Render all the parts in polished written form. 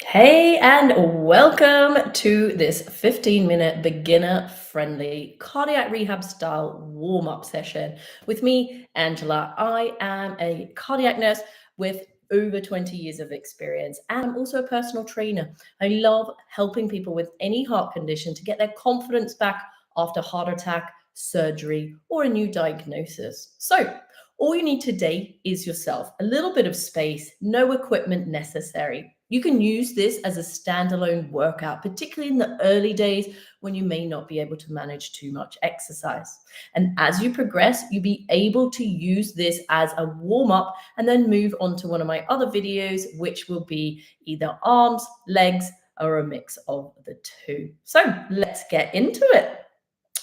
Hey, and welcome to this 15-minute beginner-friendly cardiac rehab style warm-up session with me, Angela. I am a cardiac nurse with over 20 years of experience, and I'm also a personal trainer. I love helping people with any heart condition to get their confidence back after heart attack, surgery, or a new diagnosis. So, all you need today is yourself, a little bit of space, no equipment necessary. You can use this as a standalone workout, particularly in the early days when you may not be able to manage too much exercise. And as you progress, you'll be able to use this as a warm up and then move on to one of my other videos, which will be either arms, legs, or a mix of the two. So let's get into it.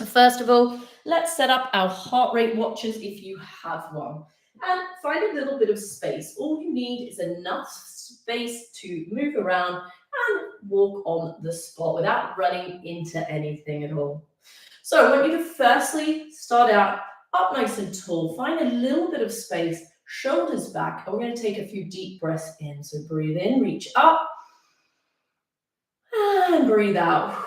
First of all, let's set up our heart rate watches if you have one. And find a little bit of space. All you need is enough space to move around and walk on the spot without running into anything at all. So I want you to firstly start out up nice and tall. Find a little bit of space, shoulders back. And we're going to take a few deep breaths in. So breathe in, reach up, and breathe out.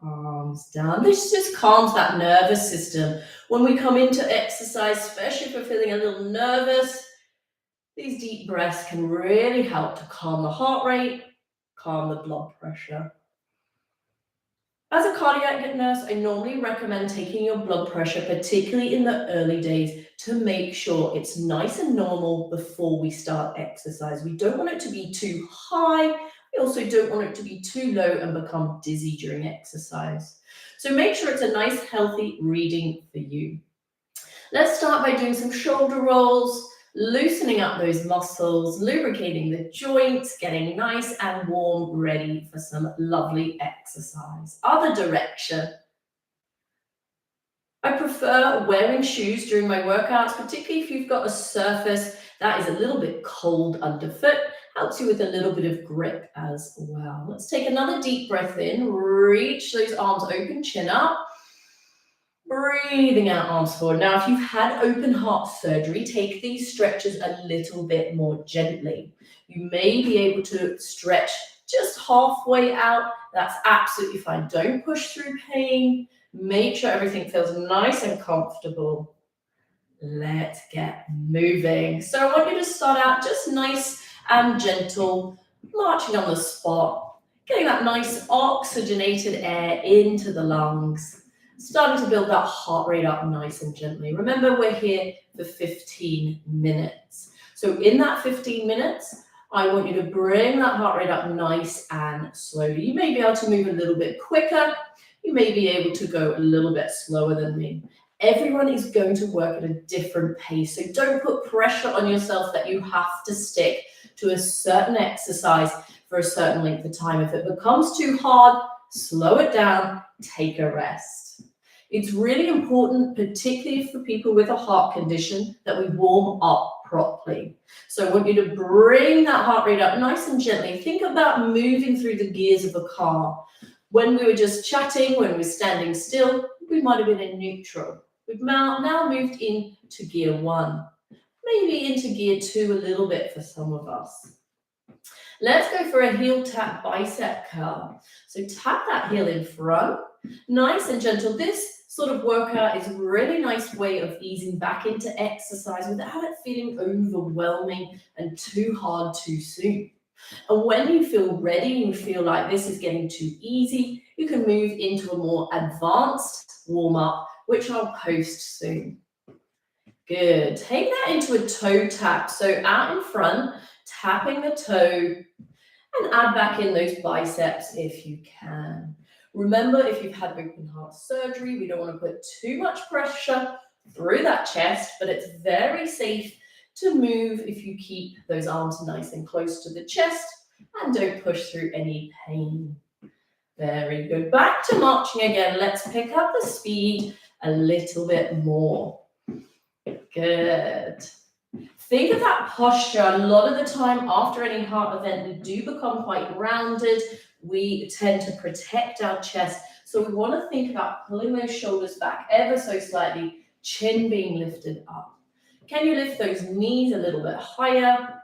Arms down. This just calms that nervous system. When we come into exercise, especially if we're feeling a little nervous, these deep breaths can really help to calm the heart rate, calm the blood pressure. As a cardiac nurse, I normally recommend taking your blood pressure, particularly in the early days, to make sure it's nice and normal before we start exercise. We don't want it to be too high. We also don't want it to be too low and become dizzy during exercise. So make sure it's a nice, healthy reading for you. Let's start by doing some shoulder rolls, loosening up those muscles, lubricating the joints, getting nice and warm, ready for some lovely exercise. Other direction. I prefer wearing shoes during my workouts, particularly if you've got a surface that is a little bit cold underfoot. Helps you with a little bit of grip as well. Let's take another deep breath in. Reach those arms open, chin up. Breathing out, arms forward. Now, if you've had open heart surgery, take these stretches a little bit more gently. You may be able to stretch just halfway out. That's absolutely fine. Don't push through pain. Make sure everything feels nice and comfortable. Let's get moving. So I want you to start out just nice and gentle, marching on the spot, getting that nice oxygenated air into the lungs, starting to build that heart rate up nice and gently. Remember, we're here for 15 minutes. So in that 15 minutes, I want you to bring that heart rate up nice and slowly. You may be able to move a little bit quicker. You may be able to go a little bit slower than me. Everyone is going to work at a different pace. So don't put pressure on yourself that you have to stick to a certain exercise for a certain length of time. If it becomes too hard, slow it down, take a rest. It's really important, particularly for people with a heart condition, that we warm up properly. So I want you to bring that heart rate up nice and gently. Think about moving through the gears of a car. When we were just chatting, when we were standing still, we might have been in neutral. We've now moved into gear 1, maybe into gear 2 a little bit for some of us. Let's go for a heel tap bicep curl. So tap that heel in front, nice and gentle. This sort of workout is a really nice way of easing back into exercise without it feeling overwhelming and too hard too soon. And when you feel ready and you feel like this is getting too easy, you can move into a more advanced warm-up, which I'll post soon. Good. Take that into a toe tap. So out in front, tapping the toe, and add back in those biceps if you can. Remember, if you've had open heart surgery, we don't want to put too much pressure through that chest, but it's very safe to move if you keep those arms nice and close to the chest and don't push through any pain. Very good. Back to marching again. Let's pick up the speed a little bit more. Good. Think of that posture. A lot of the time after any heart event, we do become quite rounded. We tend to protect our chest. So we want to think about pulling those shoulders back ever so slightly, chin being lifted up. Can you lift those knees a little bit higher?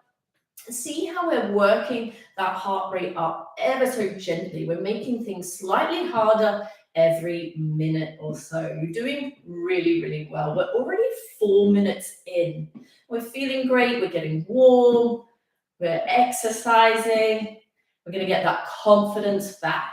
See how we're working that heart rate up ever so gently. We're making things slightly harder every minute or so. You're doing really, really well. We're already 4 minutes in. We're feeling great. We're getting warm. We're exercising. We're going to get that confidence back.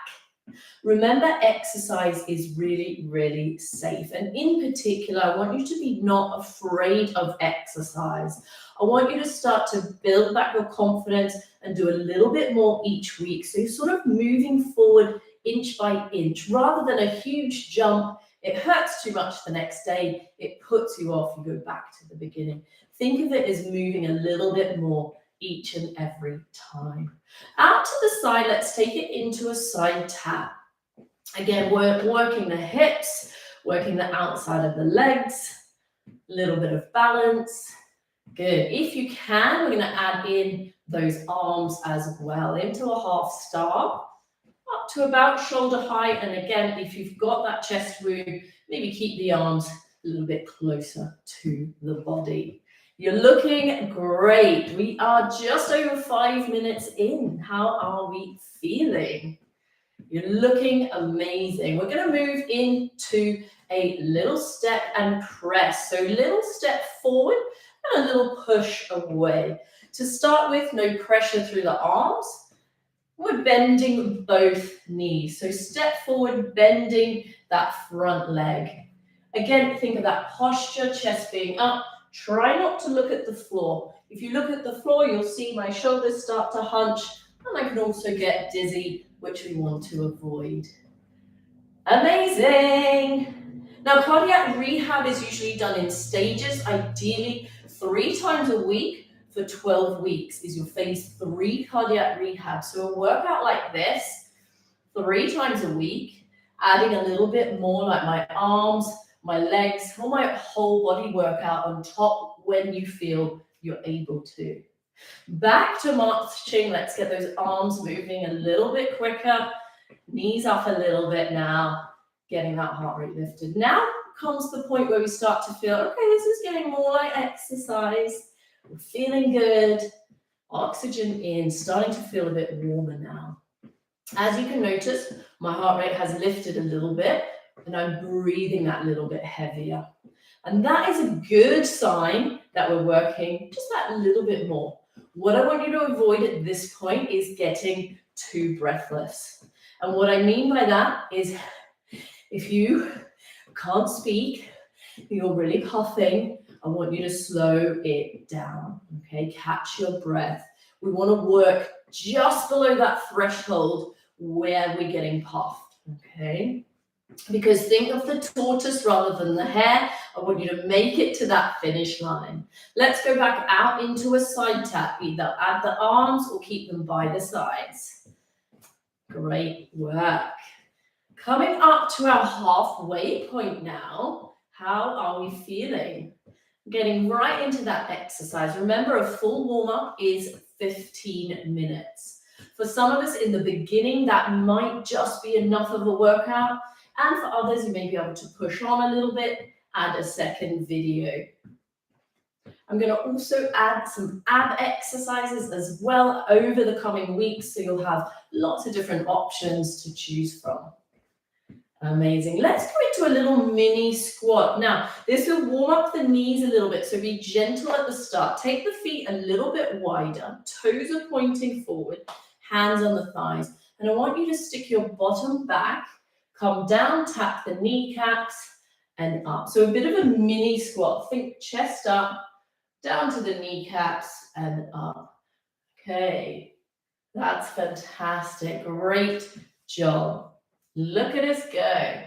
Remember, exercise is really, really safe. And in particular, I want you to be not afraid of exercise. I want you to start to build back your confidence and do a little bit more each week. So you're sort of moving forward inch by inch rather than a huge jump. It hurts too much the next day. It puts you off. You go back to the beginning. Think of it as moving a little bit more each and every time. Out to the side, let's take it into a side tap. Again, we're working the hips, working the outside of the legs, a little bit of balance. Good. If you can, we're going to add in those arms as well into a half star, up to about shoulder height. And again, if you've got that chest room, maybe keep the arms a little bit closer to the body. You're looking great. We are just over 5 minutes in. How are we feeling? You're looking amazing. We're going to move into a little step and press. So little step forward and a little push away. To start with, no pressure through the arms. We're bending both knees. So step forward, bending that front leg. Again, think of that posture, chest being up. Try not to look at the floor. If you look at the floor, you'll see my shoulders start to hunch, and I can also get dizzy, which we want to avoid. Amazing. Now, cardiac rehab is usually done in stages, ideally 3 times a week for 12 weeks is your phase 3 cardiac rehab. So a workout like this, 3 times a week, adding a little bit more like my arms, my legs, or my whole body workout on top when you feel you're able to. Back to marching. Let's get those arms moving a little bit quicker. Knees up a little bit now, getting that heart rate lifted. Now comes the point where we start to feel, okay, this is getting more like exercise. We're feeling good. Oxygen in, starting to feel a bit warmer now. As you can notice, my heart rate has lifted a little bit, and I'm breathing that little bit heavier. And that is a good sign that we're working just that little bit more. What I want you to avoid at this point is getting too breathless. And what I mean by that is if you can't speak, you're really coughing, I want you to slow it down, okay? Catch your breath. We want to work just below that threshold where we're getting puffed, okay? Because think of the tortoise rather than the hare. I want you to make it to that finish line. Let's go back out into a side tap. Either add the arms or keep them by the sides. Great work. Coming up to our halfway point now. How are we feeling? Getting right into that exercise. Remember, a full warm-up is 15 minutes. For some of us in the beginning, that might just be enough of a workout. And for others, you may be able to push on a little bit, add a second video. I'm going to also add some ab exercises as well over the coming weeks, so you'll have lots of different options to choose from. Amazing. Let's go into a little mini squat. Now, this will warm up the knees a little bit, so be gentle at the start. Take the feet a little bit wider, toes are pointing forward, hands on the thighs. And I want you to stick your bottom back, come down, tap the kneecaps, and up. So a bit of a mini squat. Think chest up, down to the kneecaps, and up. Okay, that's fantastic. Great job. Look at us go.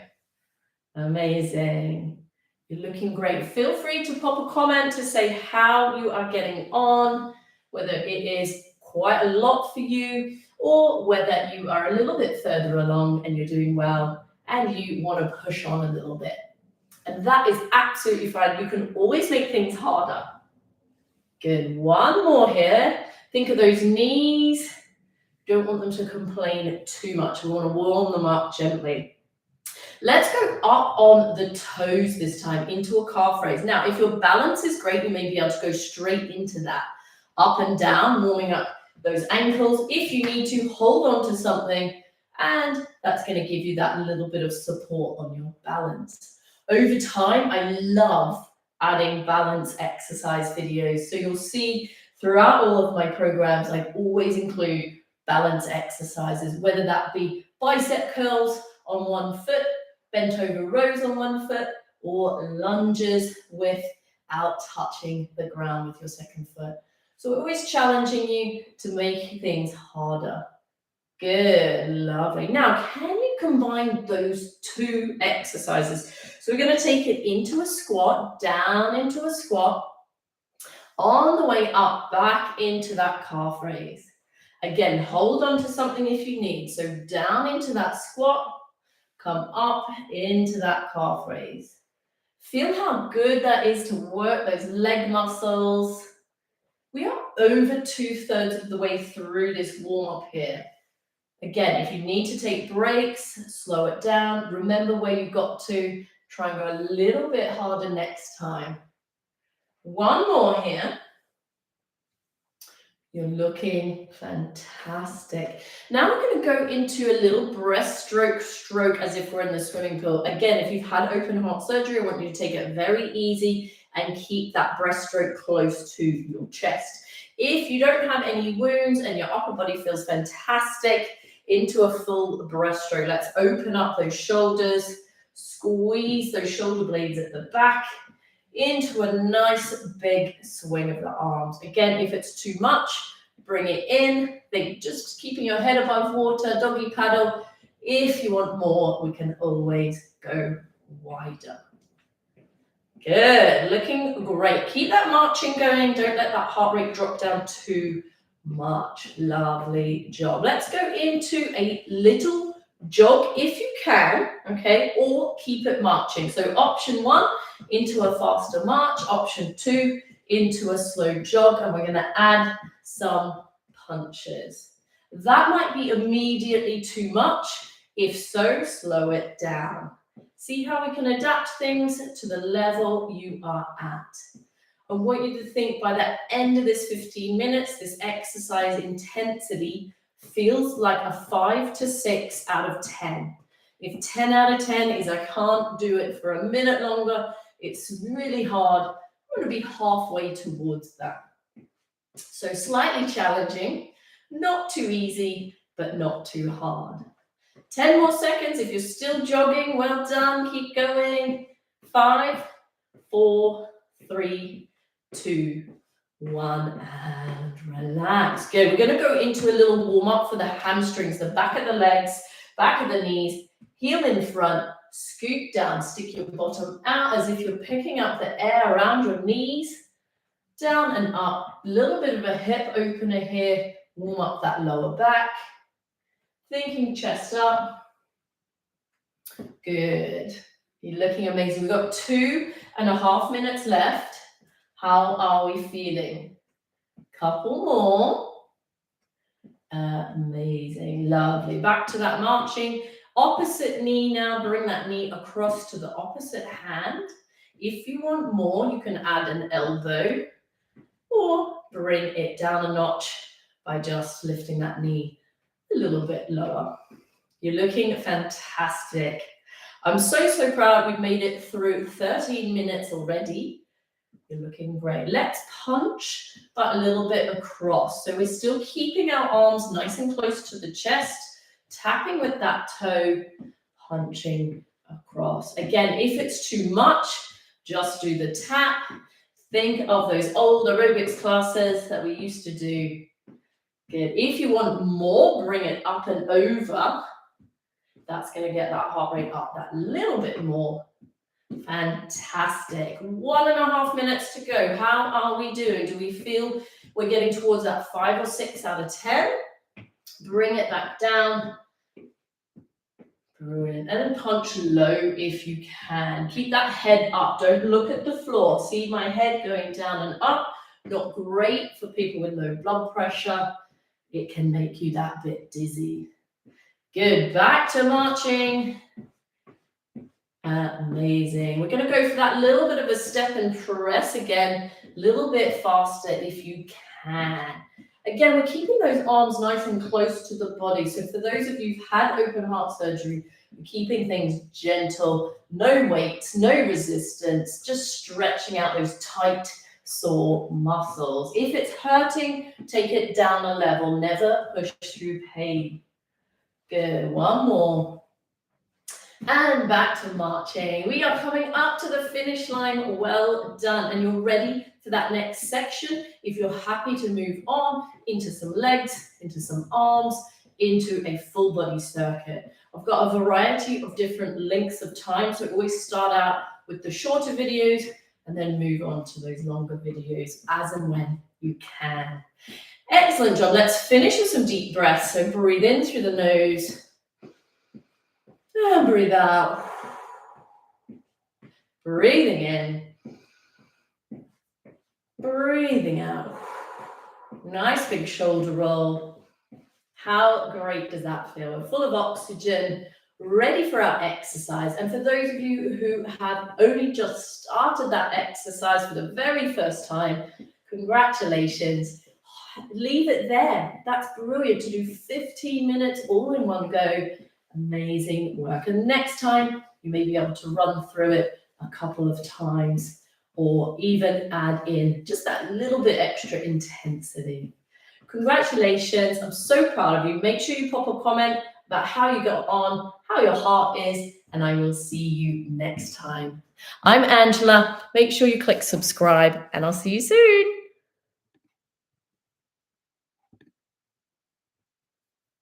Amazing. You're looking great. Feel free to pop a comment to say how you are getting on, whether it is quite a lot for you or whether you are a little bit further along and you're doing well and you want to push on a little bit. And that is absolutely fine. You can always make things harder. Good. One more here. Think of those knees. Don't want them to complain too much. We want to warm them up gently. Let's go up on the toes this time into a calf raise. Now, if your balance is great, you may be able to go straight into that. Up and down, warming up those ankles. If you need to, hold on to something, and that's going to give you that little bit of support on your balance. Over time, I love adding balance exercise videos. So you'll see throughout all of my programs, I always include balance exercises, whether that be bicep curls on one foot, bent over rows on one foot, or lunges without touching the ground with your second foot. So we're always challenging you to make things harder. Good, lovely. Now, can you combine those two exercises? So we're going to take it into a squat, down into a squat, on the way up, back into that calf raise. Again, hold on to something if you need. So down into that squat, come up into that calf raise. Feel how good that is to work those leg muscles. We are over 2/3 of the way through this warm-up here. Again, if you need to take breaks, slow it down. Remember where you got to. Try and go a little bit harder next time. One more here. You're looking fantastic. Now we're going to go into a little breaststroke stroke as if we're in the swimming pool. Again, if you've had open heart surgery, I want you to take it very easy and keep that breaststroke close to your chest. If you don't have any wounds and your upper body feels fantastic, into a full breaststroke. Let's open up those shoulders, squeeze those shoulder blades at the back, into a nice big swing of the arms. Again, if it's too much, bring it in. Think just keeping your head above water, doggy paddle. If you want more, we can always go wider. Good, looking great. Keep that marching going. Don't let that heart rate drop down too much. Lovely job. Let's go into a little jog if you can, okay, or keep it marching. So option 1, into a faster march. Option 2, into a slow jog, and we're going to add some punches. That might be immediately too much. If so, slow it down. See how we can adapt things to the level you are at. I want you to think by the end of this 15 minutes, this exercise intensity feels like a 5 to 6 out of 10. If 10 out of 10 is I can't do it for a minute longer, it's really hard, I'm going to be halfway towards that. So slightly challenging, not too easy, but not too hard. 10 more seconds. If you're still jogging, well done. Keep going. 5, 4, 3, 2, 1, and relax. Good. We're going to go into a little warm up for the hamstrings, the back of the legs, back of the knees, heel in front, scoot down, stick your bottom out as if you're picking up the air around your knees, down and up. A little bit of a hip opener here. Warm up that lower back. Thinking chest up. Good. You're looking amazing. We've got 2.5 minutes left. How are we feeling? Couple more. Amazing. Lovely. Back to that marching. Opposite knee now. Bring that knee across to the opposite hand. If you want more, you can add an elbow or bring it down a notch by just lifting that knee a little bit lower. You're looking fantastic. I'm so proud we've made it through 13 minutes already. You're looking great. Let's punch, but a little bit across. So we're still keeping our arms nice and close to the chest, tapping with that toe, punching across. Again, if it's too much, just do the tap. Think of those old aerobics classes that we used to do. Good. If you want more, bring it up and over. That's going to get that heart rate up that little bit more. Fantastic. 1.5 minutes to go. How are we doing? Do we feel we're getting towards that 5 or 6 out of 10? Bring it back down. Brilliant. And then punch low if you can. Keep that head up. Don't look at the floor. See my head going down and up. Not great for people with low blood pressure. It can make you that bit dizzy. Good. Back to marching. Amazing. We're going to go for that little bit of a step and press again, a little bit faster if you can. Again, we're keeping those arms nice and close to the body. So for those of you who've had open heart surgery, we're keeping things gentle, no weights, no resistance, just stretching out those tight, sore muscles. If it's hurting, take it down a level. Never push through pain. Good. One more. And back to marching. We are coming up to the finish line. Well done. And you're ready for that next section. If you're happy to move on into some legs, into some arms, into a full body circuit. I've got a variety of different lengths of time. So always start out with the shorter videos and then move on to those longer videos as and when you can. Excellent job. Let's finish with some deep breaths. So breathe in through the nose. And breathe out. Breathing in. Breathing out. Nice big shoulder roll. How great does that feel? We're full of oxygen, ready for our exercise. And for those of you who have only just started that exercise for the very first time, congratulations. Leave it there. That's brilliant to do 15 minutes all in one go. Amazing work. And next time, you may be able to run through it a couple of times or even add in just that little bit extra intensity. Congratulations. I'm so proud of you. Make sure you pop a comment about how you got on, how your heart is, and I will see you next time. I'm Angela. Make sure you click subscribe, and I'll see you soon.